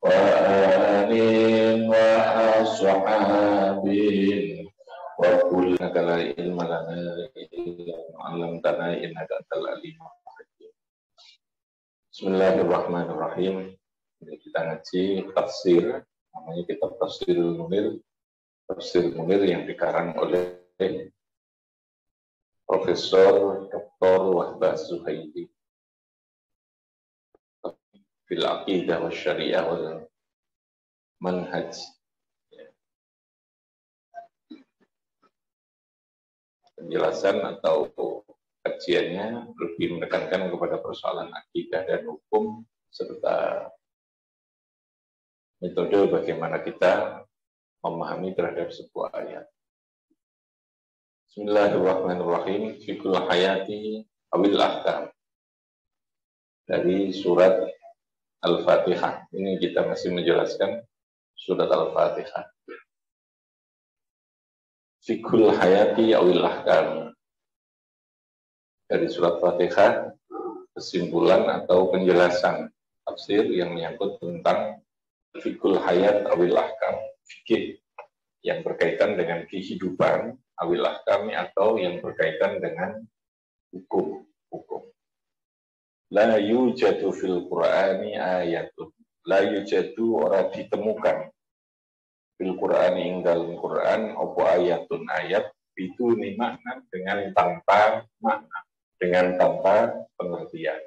وآل وأصحابه وكل لا علم لنا إلا ما علمتنا إنك أنت العليم الحكيم. Bismillahirrahmanirrahim. Ini kita ngaji tafsir, namanya kitab Tafsirul Munir. Tafsir Munir yang dikarang oleh Profesor Dr. Wahbah Zuhaidi fil aqidah wa syariah wal manhaj. Penjelasan atau kajiannya lebih menekankan kepada persoalan akidah dan hukum serta metode bagaimana kita memahami terhadap sebuah ayat. Bismillahirrahmanirrahim. Fikul hayati awil ahkam. Dari surat Al-Fatihah. Ini kita masih menjelaskan surat Al-Fatihah. Fikul hayati awil ahkam. Dari surat Fatihah, kesimpulan atau penjelasan tafsir yang menyangkut tentang fikul hayat awil ahkam. Fikih yang berkaitan dengan kehidupan awil ahkami atau yang berkaitan dengan hukum. La yujadu fil Qur'ani ayatun. La yujadu ora ditemukan fil Qur'ani ing dalam Qur'an apa ayatun ayat itu ni makna dengan tanpa makna, dengan tanpa pengertian.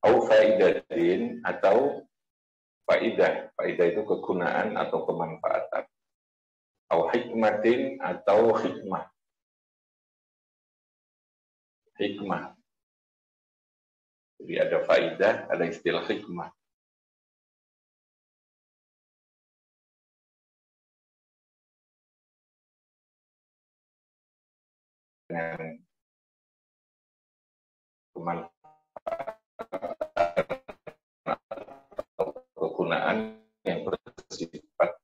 Au faidatin atau faidah. Faidah itu kegunaan atau kemanfaatan. Au hikmatin atau hikmah. Hikmah. Jadi ada faidah, ada istilah hikmah. Dengan kemanfaatan atau kegunaan yang bersifat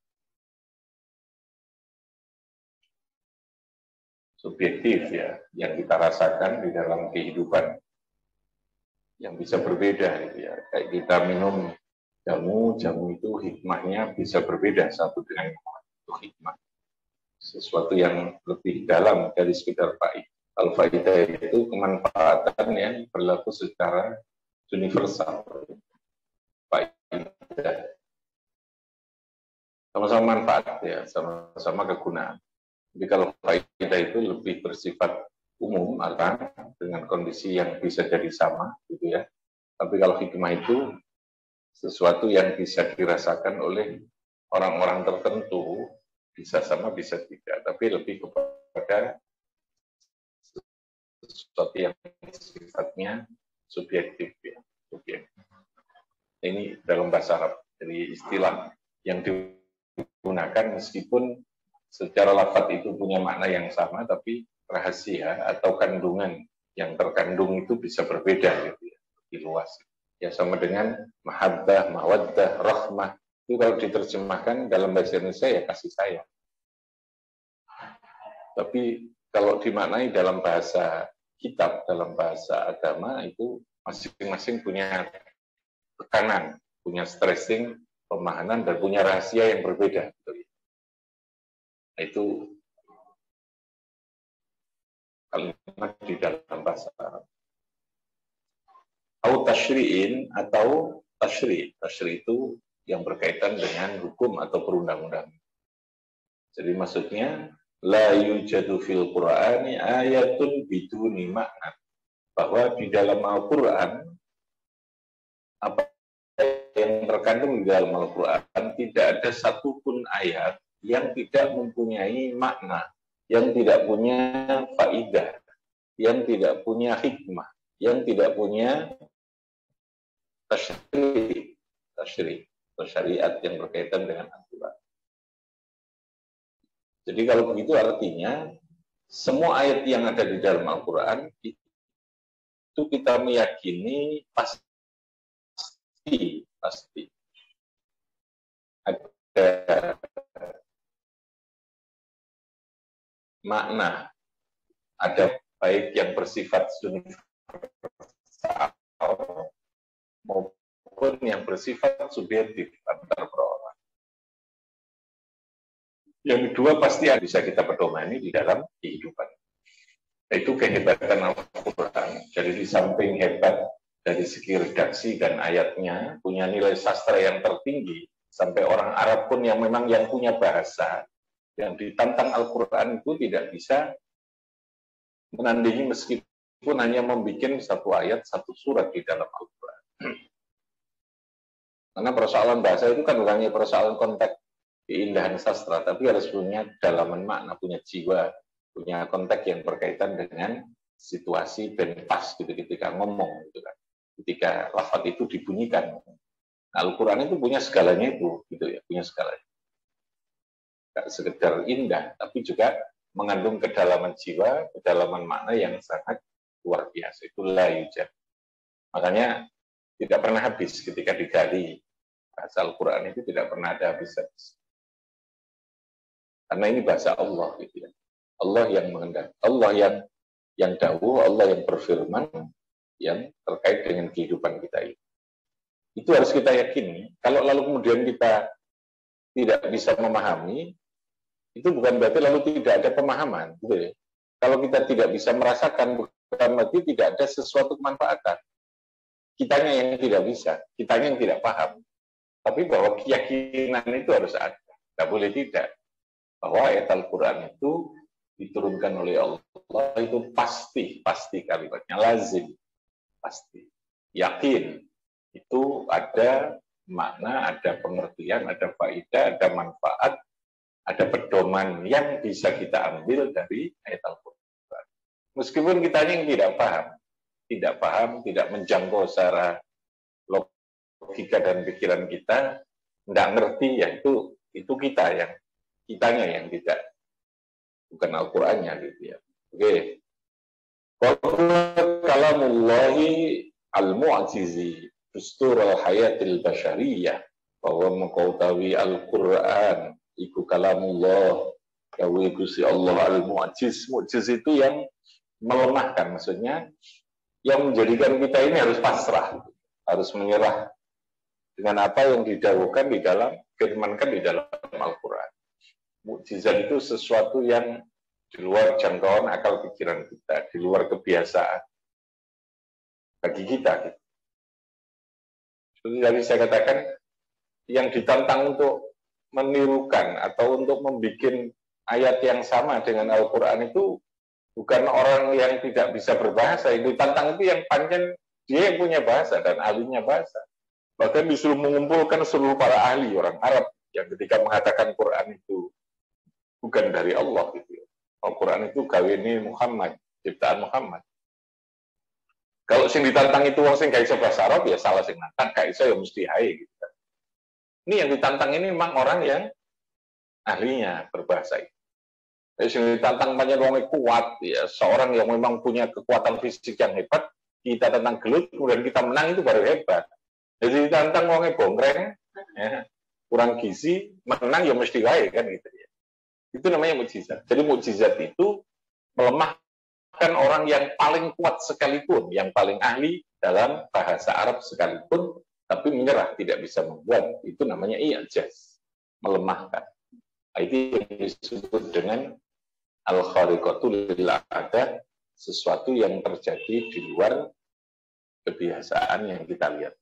subjektif ya, yang kita rasakan di dalam kehidupan yang bisa berbeda gitu ya. Kayak kita minum jamu itu hikmahnya bisa berbeda satu dengan yang lain. Itu hikmah. Sesuatu yang lebih dalam dari sekedar faidah. Al-faidah itu kemanfaatan yang berlaku secara universal. Faidah. Sama-sama manfaat ya, sama-sama kegunaan. Jadi kalau faidah itu lebih bersifat umum, artinya dengan kondisi yang bisa jadi sama, gitu ya. Tapi kalau hikmah itu sesuatu yang bisa dirasakan oleh orang-orang tertentu, bisa sama, bisa tidak. Tapi lebih kepada sesuatu yang sifatnya subjektif, ya. Subjektif. Ini dalam bahasa Arab. Jadi istilah yang digunakan meskipun secara lafaz itu punya makna yang sama, tapi rahasia atau kandungan yang terkandung itu bisa berbeda gitu ya, lebih luas. Ya sama dengan mahabbah, mawaddah, rahmah. Itu kalau diterjemahkan dalam bahasa Indonesia ya kasih sayang. Tapi kalau dimaknai dalam bahasa kitab, dalam bahasa agama itu masing-masing punya tekanan, punya stressing, pemahaman dan punya rahasia yang berbeda. Gitu ya. Itu kalimat di dalam bahasa Arab. Au tashri'in atau tashri'. Tashri' itu yang berkaitan dengan hukum atau perundang-undangan. Jadi maksudnya la yujadu fil Qur'ani ayatun biduni makna. Bahwa di dalam Al-Qur'an apa yang terkandung di dalam Al-Qur'an tidak ada satupun ayat yang tidak mempunyai makna, yang tidak punya faidah, yang tidak punya hikmah, yang tidak punya syariat yang berkaitan dengan aturan. Jadi kalau begitu artinya semua ayat yang ada di dalam Al-Quran itu kita meyakini pasti ada makna, ada baik yang bersifat universal apapun yang bersifat subjektif antar orang. Yang kedua pasti bisa kita pedomani di dalam kehidupan. Itu kehebatan Al-Quran. Jadi di samping hebat dari segi redaksi dan ayatnya, punya nilai sastra yang tertinggi, sampai orang Arab pun yang memang yang punya bahasa, yang ditantang Al-Quran itu tidak bisa menandingi meskipun hanya membuat satu ayat, satu surat di dalam Al-Quran. Karena persoalan bahasa itu kan bukan hanya persoalan konteks keindahan sastra, tapi harus punya kedalaman makna, punya jiwa, punya konteks yang berkaitan dengan situasi dan pas gitu ketika ngomong gitu kan. Ketika lafaz itu dibunyikan. Nah, Al-Qur'an itu punya segalanya itu gitu ya, punya segalanya. Tidak sekedar indah, tapi juga mengandung kedalaman jiwa, kedalaman makna yang sangat luar biasa. Itu la yujad. Makanya tidak pernah habis ketika digali. Bahasa Al-Qur'an itu tidak pernah ada habis-habis. Karena ini bahasa Allah gitu ya. Allah yang mengendaki, Allah yang dawuh, Allah yang berfirman, yang terkait dengan kehidupan kita ini. Itu harus kita yakini. Kalau lalu kemudian kita tidak bisa memahami, itu bukan berarti lalu tidak ada pemahaman. Gitu ya. Kalau kita tidak bisa merasakan, bukan berarti tidak ada sesuatu kemanfaatan. Kitanya yang tidak bisa, kitanya yang tidak paham. Tapi bahwa keyakinan itu harus ada. Tidak boleh tidak. Bahwa ayat Al-Quran itu diturunkan oleh Allah itu pasti kalimatnya lazim, pasti yakin itu ada makna, ada pengertian, ada faedah, ada manfaat, ada pedoman yang bisa kita ambil dari ayat Al-Quran. Meskipun kita yang tidak paham, tidak menjangkau secara logika dan pikiran kita, tidak ngerti ya itu kitanya yang tidak. Bukan Al-Qur'annya gitu ya. Oke. Kalamullahi al-mu'jizi dustur al-hayatil basyariyah, bahwa mengkautawi Al-Qur'an iku kalamullah, kawi Gusti Allah al-mu'jiz. Mu'jiz itu yang melemahkan, maksudnya yang menjadikan kita ini harus pasrah, harus menyerah dengan apa yang didawuhkan di dalam, firmankan di dalam Al-Qur'an. Mukjizat itu sesuatu yang di luar jangkauan akal pikiran kita, di luar kebiasaan bagi kita. Seperti tadi saya katakan, yang ditantang untuk menirukan atau untuk membuat ayat yang sama dengan Al-Quran itu bukan orang yang tidak bisa berbahasa. Yang ditantang itu yang panjang, dia yang punya bahasa dan ahlinya bahasa. Bahkan disuruh mengumpulkan seluruh para ahli orang Arab yang ketika mengatakan Quran itu bukan dari Allah gitu. Al-Quran itu gawene Muhammad, ciptaan Muhammad. Kalau sing ditantang itu wong sing gak iso bahasa Arab ya salah sing nantang, gak iso ya mesti hae gitu. Ini yang ditantang ini memang orang yang ahlinya berbahasa itu. Jadi sing ditantang banyak wong kuat ya, seorang yang memang punya kekuatan fisik yang hebat, kita tantang gelut kemudian kita menang itu baru hebat. Jadi ditantang wong bongkreng ya, kurang gizi, menang ya mesti wae kan gitu ya. Itu namanya mukjizat. Jadi mukjizat itu melemahkan orang yang paling kuat sekalipun, yang paling ahli dalam bahasa Arab sekalipun, tapi menyerah, tidak bisa membuat. Itu namanya i'jaz, melemahkan. Itu yang disebut dengan al-khariqatul lil'adah, sesuatu yang terjadi di luar kebiasaan yang kita lihat.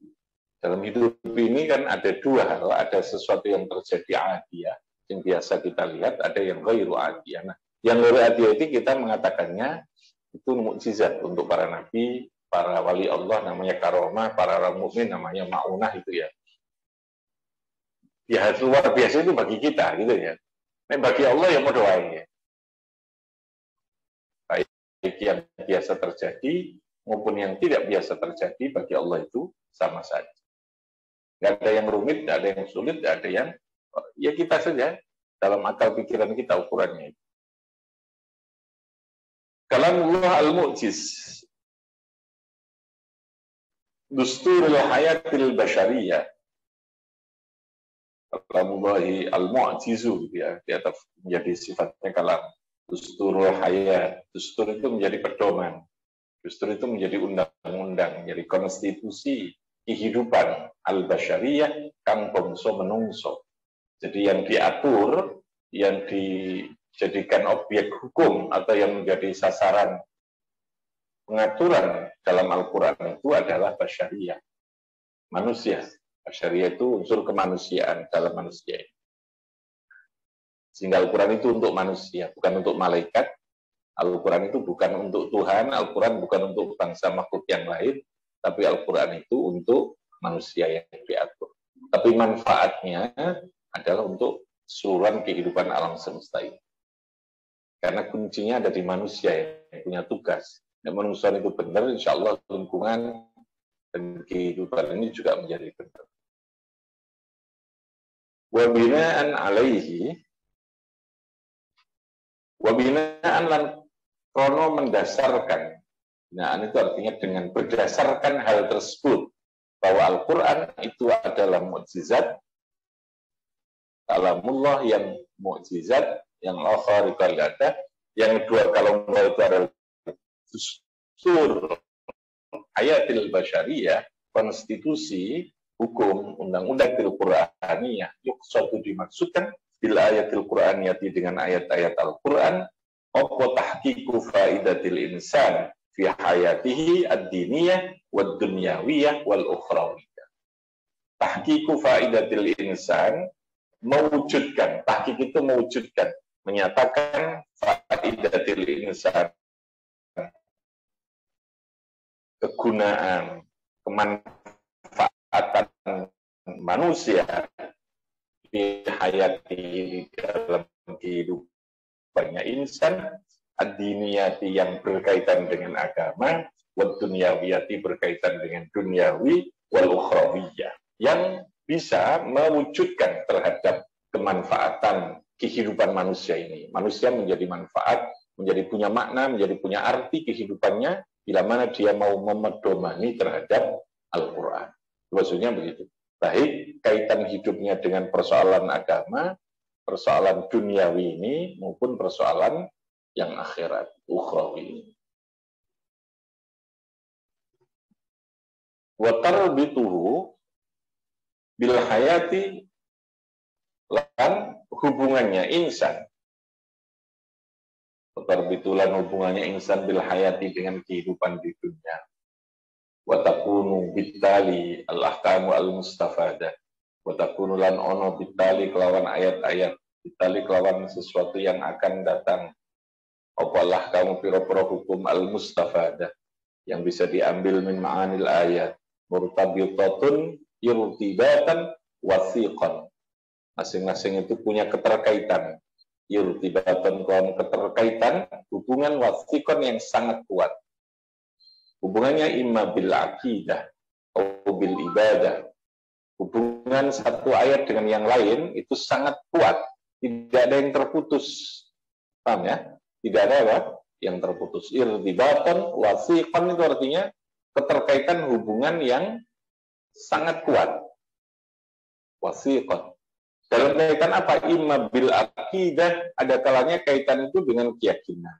Dalam hidup ini kan ada dua hal, ada sesuatu yang terjadi adiyah, yang biasa kita lihat, ada yang ghairu adiyah. Nah, yang ghairu adiyah itu kita mengatakannya itu mukjizat untuk para nabi, para wali Allah namanya karomah, para orang mukmin namanya ma'unah itu ya. Ya luar biasa itu bagi kita gitu ya. Nah, bagi Allah yang mau doain ya. Baik yang biasa terjadi maupun yang tidak biasa terjadi bagi Allah itu sama saja. Nggak ada yang rumit, nggak ada yang sulit, nggak ada yang ya kita saja dalam akal pikiran kita ukurannya. Kalamullah al-mu'jiz dusturul hayatil basyariyah. Kalamullahi al-mu'jizu ya, di atas menjadi sifatnya kalam. Dusturul hayat, dustur itu menjadi pedoman. Dustur itu menjadi undang-undang, menjadi konstitusi kehidupan al-basyariyah kang bangsa menungso. Jadi yang diatur, yang dijadikan objek hukum atau yang menjadi sasaran pengaturan dalam Al-Quran itu adalah basyariyah, manusia. Basyariyah itu unsur kemanusiaan dalam manusia. Sehingga Al-Quran itu untuk manusia, bukan untuk malaikat. Al-Quran itu bukan untuk Tuhan, Al-Quran bukan untuk bangsa makhluk yang lain, tapi Al-Quran itu untuk manusia yang diatur. Tapi manfaatnya adalah untuk keseluruhan kehidupan alam semesta ini. Karena kuncinya ada di manusia yang punya tugas. Dan manusia itu benar, insya Allah lingkungan dan kehidupan ini juga menjadi benar. Wabinaan alaihi, wabinaan lan krono mendasarkan. Nah, itu artinya dengan berdasarkan hal tersebut, bahwa Al-Quran itu adalah mukjizat, kalamullah yang mukjizat, yang la khariqa ladah. Yang kedua, kalau itu adalah dustur ayatil basyariyah, konstitusi, hukum, undang-undang Al-Quraniyah, yuqsadu dimaksudkan bila ayatil Quraniyati dengan ayat-ayat Al-Quran, apa tahqiqu faidatil insan fi hayatihi ad-diniyah wad dunyawiyah wal ukhrawiyah. Tahqiqu faidatil insan, mewujudkan, tahqiq itu mewujudkan, menyatakan faidatil insan, kegunaan, kemanfaatan manusia di hayati dalam kehidupannya insan, ad-diniyati yang berkaitan dengan agama, wad dunyawiyati berkaitan dengan duniawi, wal ukhrawiyah yang bisa mewujudkan terhadap kemanfaatan kehidupan manusia ini. Manusia menjadi manfaat, menjadi punya makna, menjadi punya arti kehidupannya bila mana dia mau memedomani terhadap Al-Quran. Maksudnya begitu. Baik kaitan hidupnya dengan persoalan agama, persoalan duniawi ini, maupun persoalan yang akhirat, ukhrawi ini. Wa tarbituhu bil hayati, lan hubungannya insan. Tarbitulan hubungannya insan bil hayati dengan kehidupan di dunia. Wa takunu bitali al-ahkamu al-mustafadah. Wa takunu lan ono bitali kelawan ayat-ayat, bitali kelawan sesuatu yang akan datang. Apalah kamu piro-piro hukum al-mustafadah yang bisa diambil min ma'anil ayat. Murtabitatun irtibatan wasiqan. Masing-masing itu punya keterkaitan. Irtibatan kaum keterkaitan, hubungan wasiqan yang sangat kuat. Hubungannya imma bil aqidah atau bil ibadah. Hubungan satu ayat dengan yang lain itu sangat kuat. Tidak ada yang terputus. Paham ya? Tidak ada apa? Yang terputus. Irtibatan wasiqan itu artinya keterkaitan hubungan yang sangat kuat. Wasiqan. Dalam kaitan apa? Imma bil aqidah, ada kalanya kaitan itu dengan keyakinan.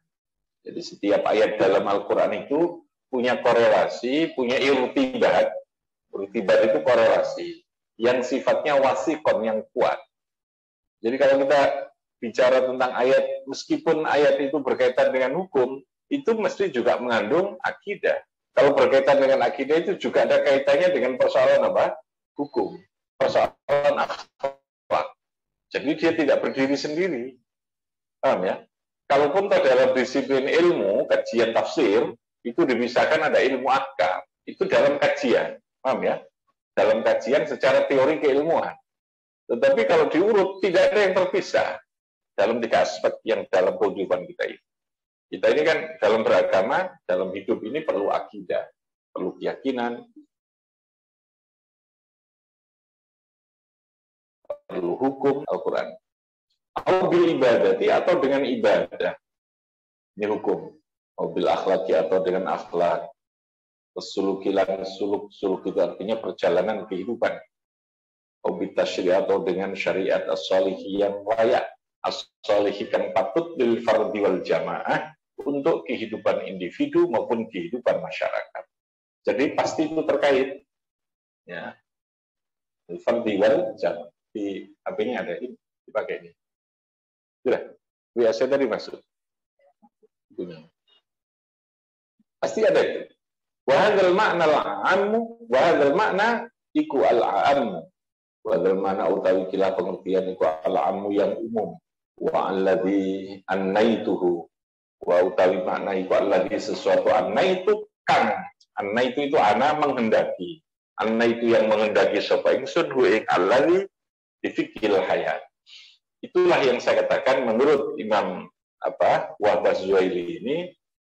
Jadi setiap ayat dalam Al-Quran itu punya korelasi, punya irtibat. Irtibat itu korelasi yang sifatnya wasiqan, yang kuat. Jadi kalau kita bicara tentang ayat, meskipun ayat itu berkaitan dengan hukum, itu mesti juga mengandung akidah. Kalau berkaitan dengan akidah itu juga ada kaitannya dengan persoalan apa? Hukum, persoalan akhlak. Jadi dia tidak berdiri sendiri. Paham ya? Kalaupun dalam disiplin ilmu, kajian tafsir, itu dipisahkan ada ilmu ahkam. Itu dalam kajian. Paham ya? Dalam kajian secara teori keilmuan. Tetapi kalau diurut, tidak ada yang terpisah dalam tiga aspek yang dalam kehidupan kita ini. Kita ini kan dalam beragama, dalam hidup ini perlu akidah, perlu keyakinan, perlu hukum Al-Quran. Atau bil ibadati, atau dengan ibadah. Ini hukum. Atau bil akhlaki, atau dengan akhlak. Kesulukilan, suluk itu artinya perjalanan kehidupan. Atau bil tasyri', atau dengan syariat as-salihi yang layak. As-salihi yang patut bil fardi wal jamaah, untuk kehidupan individu maupun kehidupan masyarakat. Jadi pasti itu terkait. Ya, fardhi wal jam. Di HP-nya ada ini, dipakai ini. Sudah, biasa tadi masuk. Pasti ada itu. Wahadal makna al-ammu, wahadal makna iku al-ammu. Wahadal makna utawi kila pengertian iku al-ammu yang umum. Wa alladhi annaituhu. Wa utawi makna iku alladhi sesuatu annaitu kang. Annaitu itu ana menghendaki. Annaitu yang menghendaki sapa ingsun hu ing alladhi difikil hayat. Itulah yang saya katakan menurut Imam Wahbah Zuhaili ini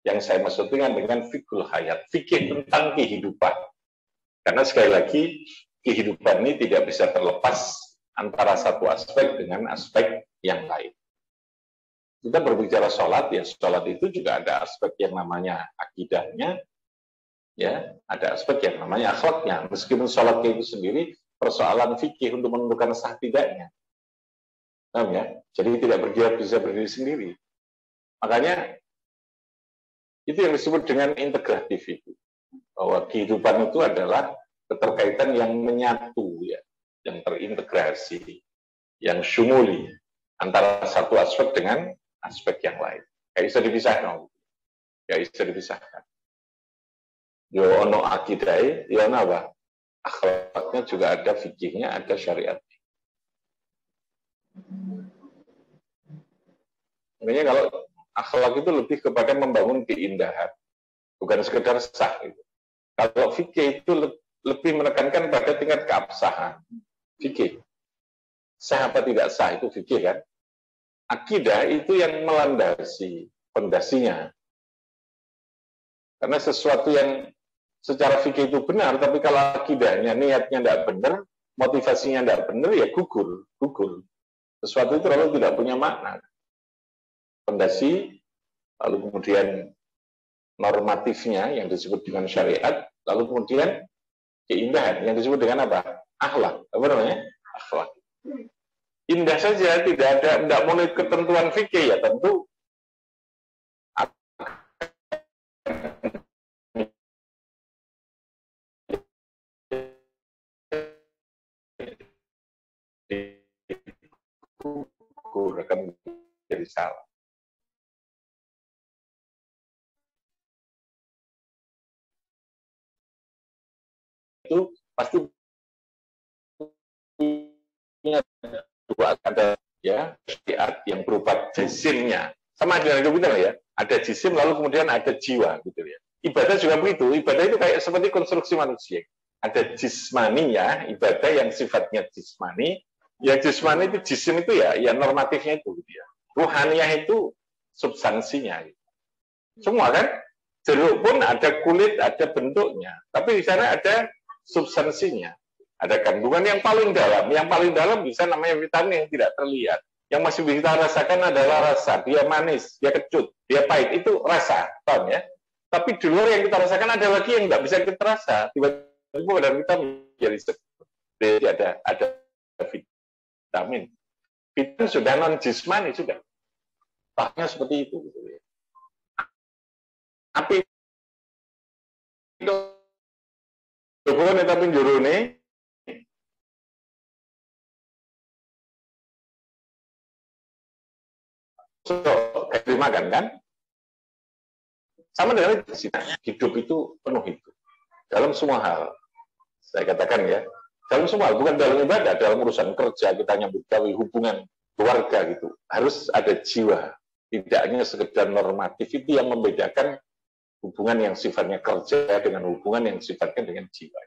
yang saya maksudkan dengan fikul hayat, fikih tentang kehidupan. Karena sekali lagi kehidupan ini tidak bisa terlepas antara satu aspek dengan aspek yang lain. Kita berbicara sholat, ya sholat itu juga ada aspek yang namanya akidahnya, ya ada aspek yang namanya akhlaknya. Meskipun sholat itu sendiri persoalan fikih untuk menentukan sah tidaknya. Paham ya? Jadi tidak bisa berdiri sendiri. Makanya itu yang disebut dengan integratif itu. Bahwa kehidupan itu adalah keterkaitan yang menyatu, ya, yang terintegrasi, yang syumuli antara satu aspek dengan aspek yang lain. Gak bisa dipisahkan. Gak bisa dipisahkan. Yo ono akidai, yo ono apa? Akhlaknya juga ada, fikihnya ada, syariatnya. Makanya kalau akhlak itu lebih kepada membangun keindahan, bukan sekedar sah. Gitu. Kalau fikih itu lebih menekankan pada tingkat keabsahan. Fikih. Sah apa tidak sah itu fikih kan? Akidah itu yang melandasi fondasinya. Karena sesuatu yang secara fikih itu benar, tapi kalau akidahnya, niatnya tidak benar, motivasinya tidak benar, ya gugur. Sesuatu itu lalu tidak punya makna. Fondasi, lalu kemudian normatifnya yang disebut dengan syariat, lalu kemudian keindahan yang disebut dengan apa? Akhlak. Apa namanya? Akhlak. Indah saja, tidak mulai ketentuan fikih ya tentu akan jadi salah. Itu pasti ada ya syariat yang berupa jisimnya sama dengan kita ya, ada jisim lalu kemudian ada jiwa gitu ya. Ibadah juga begitu, ibadah itu kayak seperti konstruksi manusia, ada jismani ya, ibadah yang sifatnya jismani, ya jismani itu jisim itu ya normatifnya itu gitu ya. Ruhaniyah itu substansinya gitu. Semua kan, jeruk pun ada kulit, ada bentuknya, tapi di sana ada substansinya. Ada kandungan yang paling dalam bisa namanya vitamin yang tidak terlihat. Yang masih bisa kita rasakan adalah rasa, dia manis, dia kecut, dia pahit, itu rasa, paham ya? Tapi di luar yang kita rasakan ada lagi yang nggak bisa kita rasa, tiba-tiba ada vitamin, jadi ada vitamin. Vitamin sudah non-jismani, sudah. Tahapnya seperti itu. Api itu tapi jurune kayak dimakan kan? Sama dengan hidup itu penuh itu. Dalam semua hal. Saya katakan ya, dalam semua hal, bukan dalam ibadah, dalam urusan kerja, kita nyambut gawe, hubungan keluarga gitu. Harus ada jiwa. Tidak hanya sekedar normatif, itu yang membedakan hubungan yang sifatnya kerja dengan hubungan yang sifatnya dengan jiwa.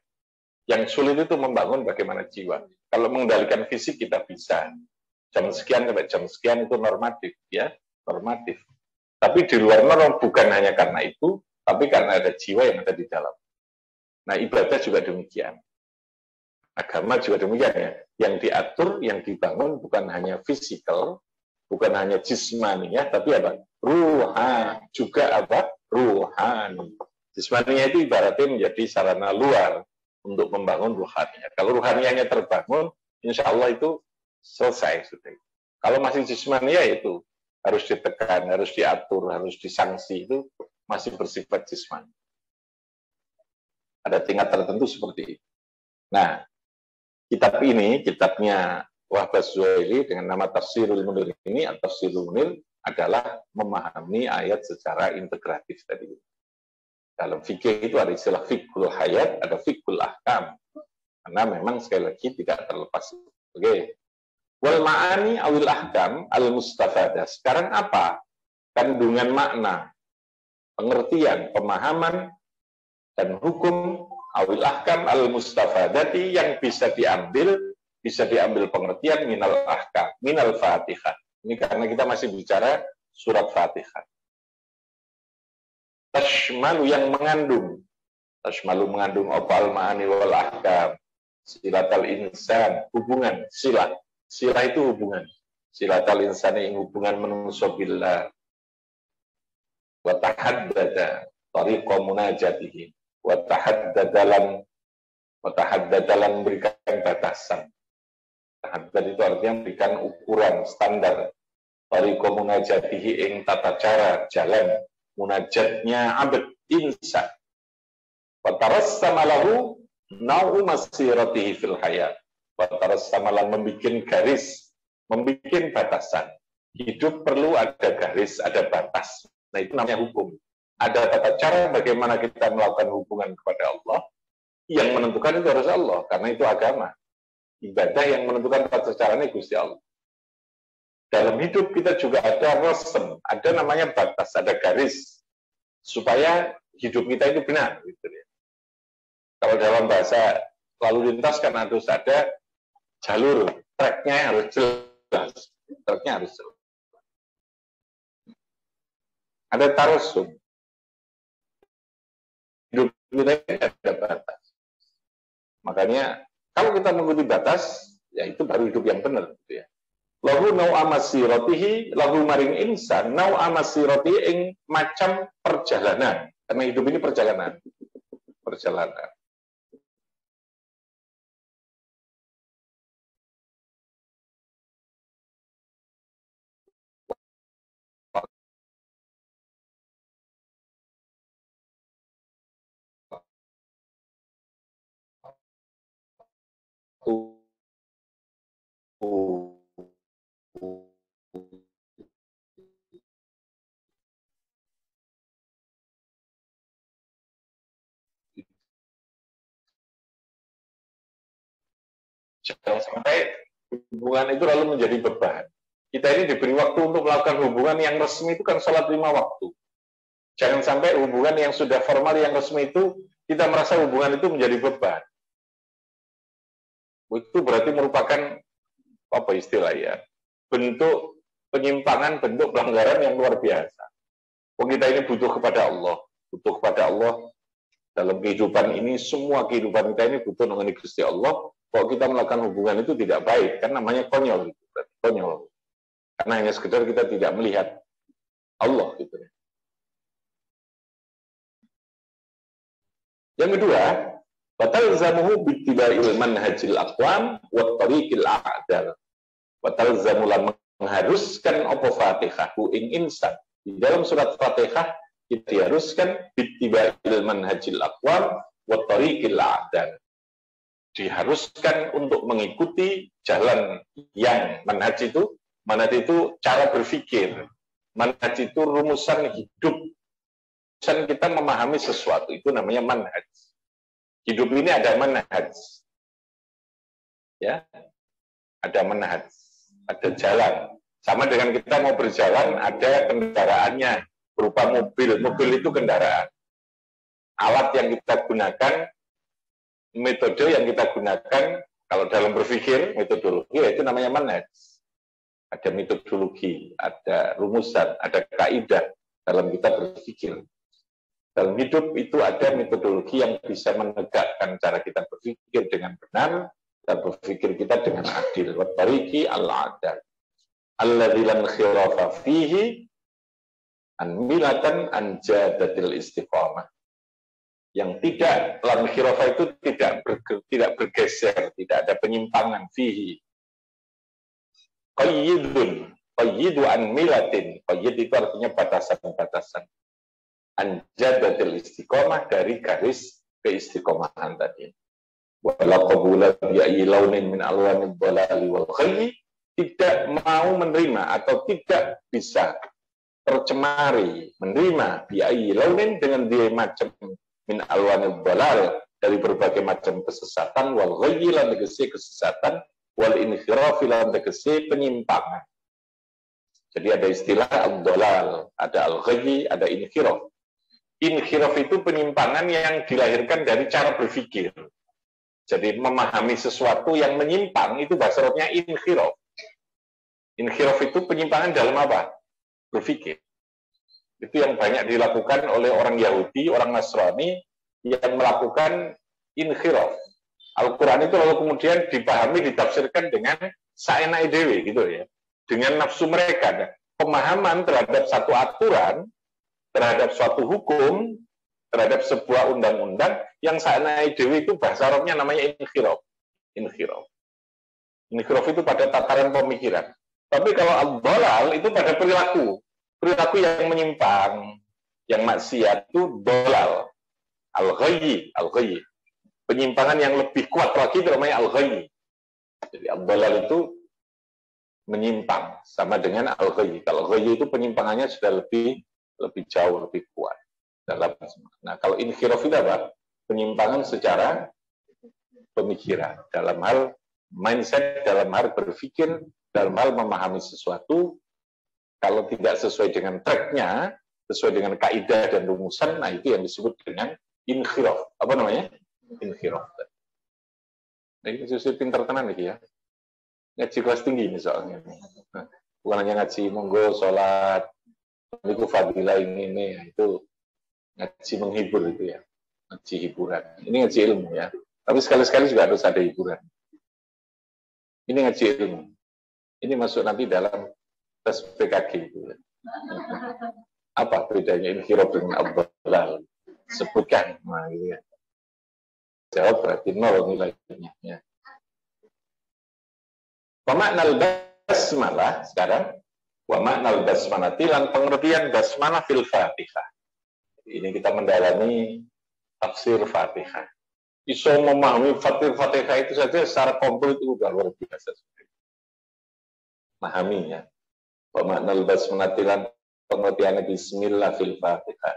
Yang sulit itu membangun bagaimana jiwa. Kalau mengendalikan fisik kita bisa. Jam sekian sampai jam sekian itu normatif, ya, normatif. Tapi di luar norm bukan hanya karena itu, tapi karena ada jiwa yang ada di dalam. Nah, ibadah juga demikian. Agama juga demikian ya. Yang diatur, yang dibangun bukan hanya fisikal, bukan hanya jismani ya, tapi apa? Ruhani juga apa? Ruhani. Jismaninya itu ibaratnya menjadi sarana luar untuk membangun ruhaninya. Kalau ruhanianya terbangun, insya Allah itu selesai sudah. Kalau masih jismani ya itu harus ditekan, harus diatur, harus disanksi, itu masih bersifat jismani. Ada tingkat tertentu seperti itu. Nah, kitab ini, kitabnya Wahbah Zuhaili dengan nama Tafsirul Munir ini, atau Tafsirul Munir adalah memahami ayat secara integratif tadi. Dalam fikih itu ada istilah fiqhul hayat, ada fiqhul ahkam. Karena memang sekali lagi tidak terlepas. Oke. Wal ma'ani awil ahkam al-mustafadah. Sekarang apa? Kandungan makna, pengertian, pemahaman, dan hukum awil ahkam al-mustafadati yang bisa diambil pengertian minal ahkam, minal fatihah. Ini karena kita masih bicara surat Fatihah. Tashmalu yang mengandung. Tashmalu mengandung opal ma'ani wal ahkam. Silatal insan, hubungan, sila. Sila itu hubungan. Silatal insan yang hubungan manusia billah. Wa tahaddada tariqa munajatihi. Wa tahaddadalan memberikan batasan. Tahaddad itu artinya memberikan ukuran, standar. Tariqa munajatihi ing tata cara, jalan. Munajatnya abad insan. Wa tarassama lahu nau'u masiratihi fil hayat. Batas samalan membuat garis, membuat batasan. Hidup perlu ada garis, ada batas. Nah, itu namanya hukum. Ada tata cara bagaimana kita melakukan hubungan kepada Allah. Yang menentukan itu harus Allah, karena itu agama. Ibadah yang menentukan tata caranya Gusti Allah. Dalam hidup kita juga ada rasem, ada namanya batas, ada garis, supaya hidup kita itu benar. Gitu ya. Kalau dalam bahasa lalu lintas kan harus ada jalur, tracknya harus jelas. Tracknya harus jelas. Ada tarusum. Hidup kita ini ada batas. Makanya, kalau kita mengikuti batas, ya itu baru hidup yang benar. Gitu ya. Lahu nau amasiratihi, lahu maring insan, nau amasiratihi ing macam perjalanan. Karena hidup ini perjalanan. Perjalanan. Jangan sampai hubungan itu lalu menjadi beban. Kita ini diberi waktu untuk melakukan hubungan yang resmi itu kan sholat 5 waktu. Jangan sampai hubungan yang sudah formal yang resmi itu kita merasa hubungan itu menjadi beban. Itu berarti merupakan apa istilah ya? Bentuk penyimpangan, bentuk pelanggaran yang luar biasa. Kita ini butuh kepada Allah, butuh kepada Allah dalam kehidupan ini, semua kehidupan kita ini butuh dengan Gusti Allah. Kalau kita melakukan hubungan itu tidak baik, kan namanya konyol, konyol. Karena hanya sekedar kita tidak melihat Allah gitu. Yang kedua, batalzamuhu bittiba'il manhajil aqwam wa tariqil a'dal. Batalzamulan mengharuskan apa Fatihah ing insan. Di dalam surat Fatihah kita diharuskan bittiba'il manhajil aqwam wa tariqil a'dal. Diharuskan untuk mengikuti jalan yang manhaj itu cara berpikir, manhaj itu rumusan hidup, rumusan kita memahami sesuatu, itu namanya manhaj. Hidup ini ada manhaj, ya, ada manhaj, ada jalan. Sama dengan kita mau berjalan, ada kendaraannya berupa mobil. Mobil itu kendaraan. Alat yang kita gunakan, metode yang kita gunakan, kalau dalam berpikir, metodologi, itu namanya manhaj. Ada metodologi, ada rumusan, ada kaidah dalam kita berpikir. Dalam hidup itu ada metodologi yang bisa menegakkan cara kita berpikir dengan benar, dan berpikir kita dengan adil. Wa tariqi al-adal. Alladzi lam khirafa fihi an milatan an jadatil istiqamah. Yang tidak, lam khirafa itu tidak bergeser, tidak ada penyimpangan fihi. Qayyidun, qayyidu an milatin. Qayyid itu artinya batasan-batasan. An jadatil istiqamah, dari garis keistiqomahan tadi. wala qabula bi ayyi launin min alwanid dhalali wal ghayyi, tidak mau menerima atau tidak bisa tercemari menerima bi ayyi launin dengan dia macam min alwanid dhalal, dari berbagai macam kesesatan, wal ghayyi lan tegese kesesatan, wal inhiraf lan tegese penyimpangan. Jadi ada istilah ad-dhalal, ada al-ghayyi, ada inhiraf. Inhiraf itu penyimpangan yang dilahirkan dari cara berpikir. Jadi memahami sesuatu yang menyimpang itu bahasa Arabnya inhiraf. Inhiraf itu penyimpangan dalam apa? Berpikir. Itu yang banyak dilakukan oleh orang Yahudi, orang Nasrani yang melakukan inhiraf. Al-Quran itu lalu kemudian dipahami, ditafsirkan dengan saenake dhewe gitu ya. Dengan nafsu mereka. Pemahaman terhadap satu aturan, terhadap suatu hukum, terhadap sebuah undang-undang yang saenake dhewe itu bahasa Arabnya namanya inhiraf. Inhiraf. Inhiraf itu pada tataran pemikiran. Tapi kalau ad-dhalal itu pada perilaku. Perilaku yang menyimpang, yang maksiat itu dhalal. Al-ghayyi, al-ghayyi. Penyimpangan yang lebih kuat lagi itu namanya al-ghayyi. Jadi ad-dhalal itu menyimpang sama dengan al-ghayyi. Kalau ghayyi itu penyimpangannya sudah lebih jauh, lebih kuat. Nah, kalau inhiraf itu apa? Penyimpangan secara pemikiran, dalam hal mindset, dalam hal berpikir, dalam hal memahami sesuatu. Kalau tidak sesuai dengan tracknya, sesuai dengan kaidah dan rumusan, nah itu yang disebut dengan inhiraf. Apa namanya? Inhiraf. Nah, ini sesuai pintar tenan nih ya. Ngaji kelas tinggi ini soalnya. Bukan hanya ngaji monggo, sholat, itu fadilah ini, itu ngaji menghibur itu ya. Ngaji hiburan. Ini ngaji ilmu ya. Tapi sekali-sekali juga harus ada hiburan. Ini ngaji ilmu. Ini masuk nanti dalam tes PKG itu ya. Apa bedanya inhiraf dengan ad-dhalal? Sebutkan. Nah, gitu ya. Jawab berarti 0 nilainya. Ya. Wa ma'nal basmalah sekarang. Wa ma'nal basmalah tilan pengertian basmalah fil Fatihah. Ini kita mendalami tafsir Fatihah. Iso memahami Fatihah itu saja secara komplit itu sudah luar biasa. Memahaminya. Wa ma'nal basmalah tilan pengertian bismillah fil Fatihah.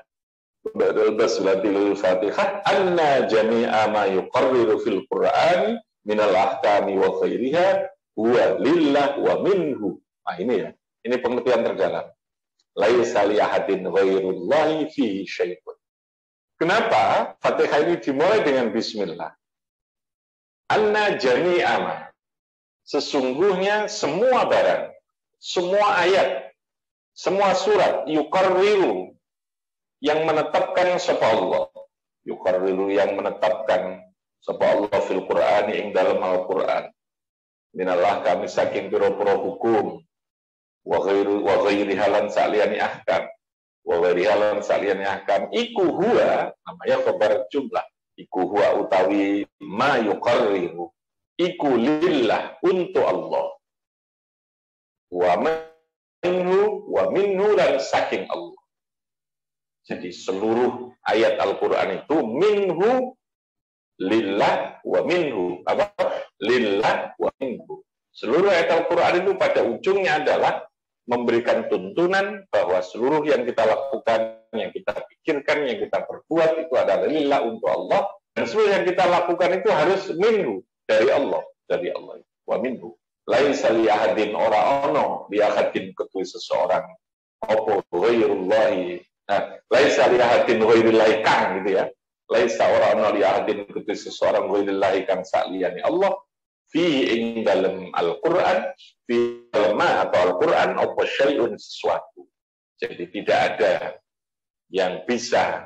Ba'dal basmalah Fatihah anna jami'a ma yuqarriru fil Qur'an minal ahkami wa khairiha huwa lillah wa minhu. Nah ini ya, ini pengertian terdalam. Laisa li ahadin ghairullahi fihi syai'un. Kenapa Fatihah ini dimulai dengan bismillah? Anna jami'a ma. Sesungguhnya semua barang, semua ayat, semua surat yuqarriru yang menetapkan sapa Allah, yuqarriru yang menetapkan sapa Allah fil Qur'ani ing dalam Al-Qur'an. Minallah kami saking pira-pira hukum wa ghairi halan saliyani ahkam. Wa ghairi halan saliyani ahkam iku huwa namanya khabar jumlah. Iku huwa utawi ma yuqarriru. Iku lillah untuk Allah. Wa minhu dan saking Allah. Jadi seluruh ayat Al-Quran itu minhu lillah wa minhu. Apa? Lillah wa minhu. Seluruh ayat Al-Quran itu pada ujungnya adalah memberikan tuntunan bahwa seluruh yang kita lakukan, yang kita pikirkan, yang kita perbuat itu adalah lillah untuk Allah. Dan seluruh yang kita lakukan itu harus minhu, dari Allah. Dari Allah. Wa minhu. Laisa li ahadin ora ono li ahadin ketui seseorang. Apa ghairullahi. Nah, laisa li ahadin ghairillahi kang gitu ya. Laisa ora ono li ahadin ketui seseorang ghairillahi kang saliyane Allah. Fi ing dalam Al-Quran, fi dalam atau Al-Quran, apa syai'un sesuatu. Jadi tidak ada yang bisa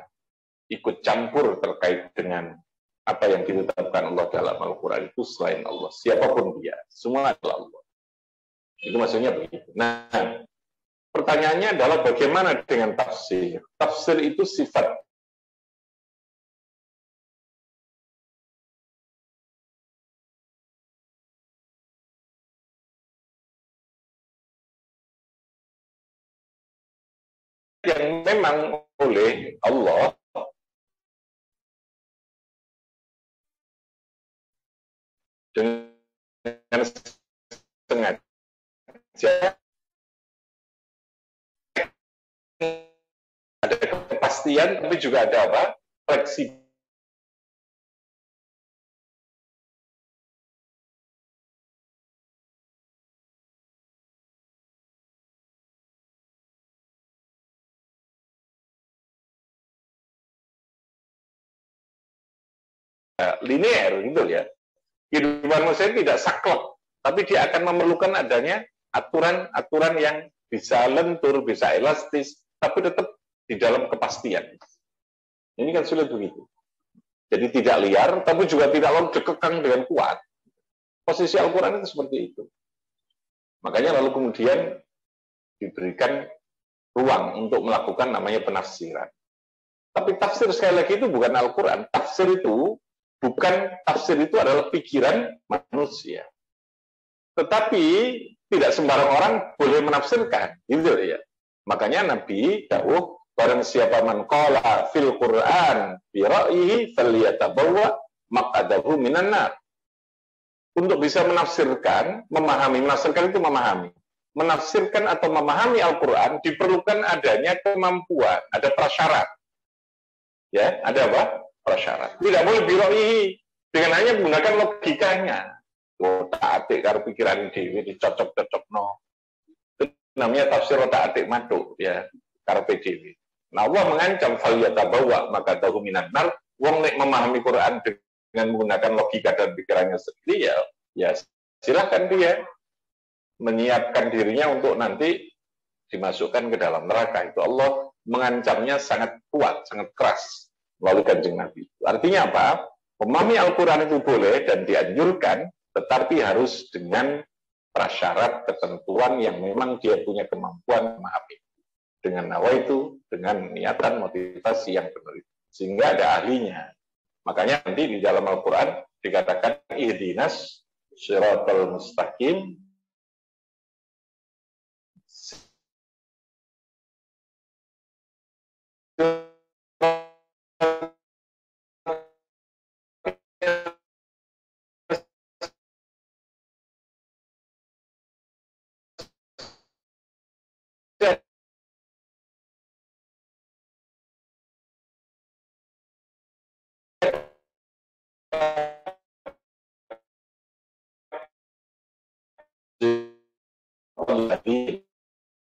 ikut campur terkait dengan apa yang ditetapkan Allah dalam Al-Quran itu selain Allah. Siapapun dia, semua adalah Allah. Itu maksudnya begitu. Nah, pertanyaannya adalah bagaimana dengan tafsir? Tafsir itu sifat yang memang oleh Allah dengan sengaja ada kepastian, tapi juga ada apa? Fleksibel. Linear gitu ya. Kehidupan manusia tidak saklek, tapi dia akan memerlukan adanya aturan-aturan yang bisa lentur, bisa elastis, tapi tetap di dalam kepastian. Ini kan sulit begitu. Jadi tidak liar, tapi juga tidak lalu dikekang dengan kuat. Posisi Al-Quran itu seperti itu. Makanya lalu kemudian diberikan ruang untuk melakukan namanya penafsiran. Tapi tafsir sekali lagi itu bukan Al-Quran. Tafsir itu adalah pikiran manusia. Tetapi tidak sembarang orang boleh menafsirkan, gitu ya. Makanya Nabi dawuh, barang siapa man qala fil Qur'an bi ra'yihi falyatabawwa maq'adahu minan nar. Untuk bisa menafsirkan, menafsirkan itu memahami. Menafsirkan atau memahami Al-Quran diperlukan adanya kemampuan, ada prasyarat. Ya, ada apa? Prasyarat. Tidak boleh biroihi dengan hanya menggunakan logikanya. Otak-atik karo pikiran dewi dicocok-cocok no. Itu namanya tafsir otak-atik maduk ya, karo dewi. Nah, Allah mengancam falyatabawwa maka tahu minan nar. Wong nek memahami Quran dengan menggunakan logika dan pikirannya sendiri ya silahkan dia menyiapkan dirinya untuk nanti dimasukkan ke dalam neraka. Itu Allah mengancamnya sangat kuat, sangat keras melalui Kanjeng Nabi. Artinya apa? Memahami Al-Quran itu boleh dan dianjurkan, tetapi harus dengan prasyarat ketentuan yang memang dia punya kemampuan memahami. Dengan nawaitu, dengan niatan motivasi yang benar. Sehingga ada ahlinya. Makanya nanti di dalam Al-Quran dikatakan ihdinas siratal mustaqim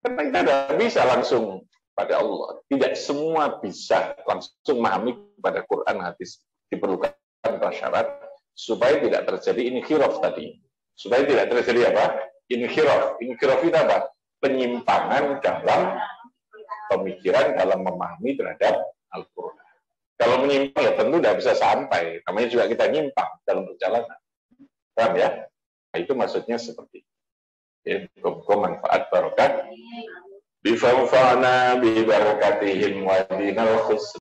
karena kita tidak bisa langsung pada Allah. Tidak semua bisa langsung memahami pada Quran hadis. Diperlukan prasyarat supaya tidak terjadi inhiraf tadi. Supaya tidak terjadi apa? Inhiraf. Inhiraf itu apa? Penyimpangan dalam pemikiran, dalam memahami terhadap Al-Quran. Kalau menyimpang ya tentu tidak bisa sampai. Namanya juga kita nyimpang dalam perjalanan. Paham ya? Nah, itu maksudnya seperti itu. Ya, manfaat barokah. Bifanfa'na bi barakatihim wa dinal khusn.